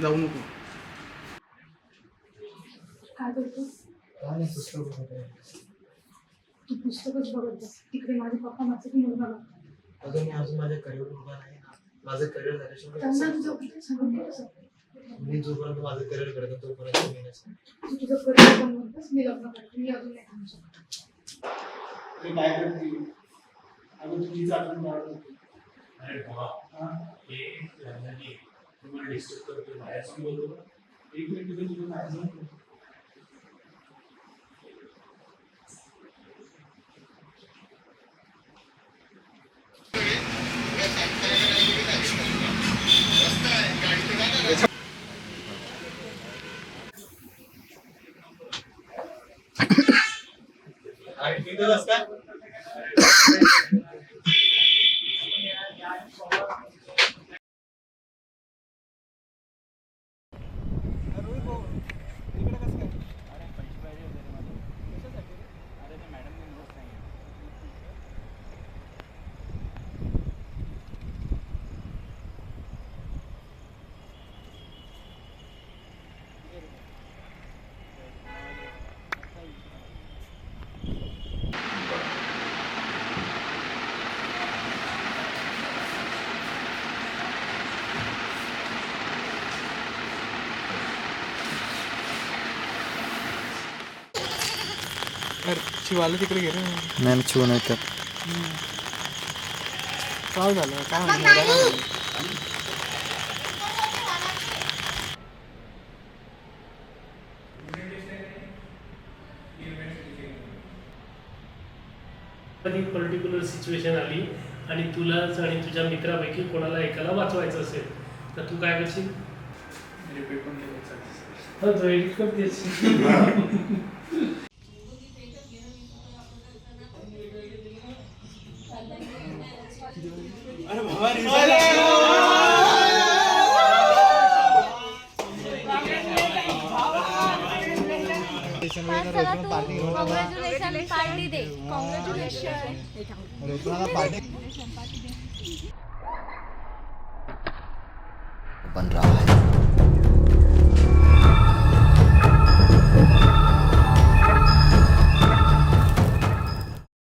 जाऊ नको. काय करतोस? तू पुस्तकच बघत बस. तिकडे माझे पप्पा माझं की मुलगा अगं मी अजून माझ्या करिअर उभा नाही ना. माझं करिअर झाल्याशिवाय त्यांना तुझं कुठे सांगून कसं मी जोपर्यंत माझं करिअर करतो तोपर्यंत मी नसतो. तू तुझं करिअर बनवतोस, मी लग्न करतो. मी अजून नाही थांबू शकत. काय करते अगं तुझीच आठवण काढत होती. अरे बाबा हे लग्नाची तुम्हाला डिस्टर्ब करतो बाहेर जाऊन बोलतो. एक मिनिट तिथे तुझं नाही जाऊ. आणि तिथं बस का? शिवाला तिकडे गेले मॅम शिवून येतात. काय झालं काय म्हणलं? कधी पर्टिक्युलर सिच्युएशन आली आणि तुलाच आणि तुझ्या मित्रापैकी कोणाला एकाला वाचवायचं असेल तर तू काय करशील? तू एडिट करतेस. पार्टी दे. कॉंग्रॅच्युलेशन. पण राव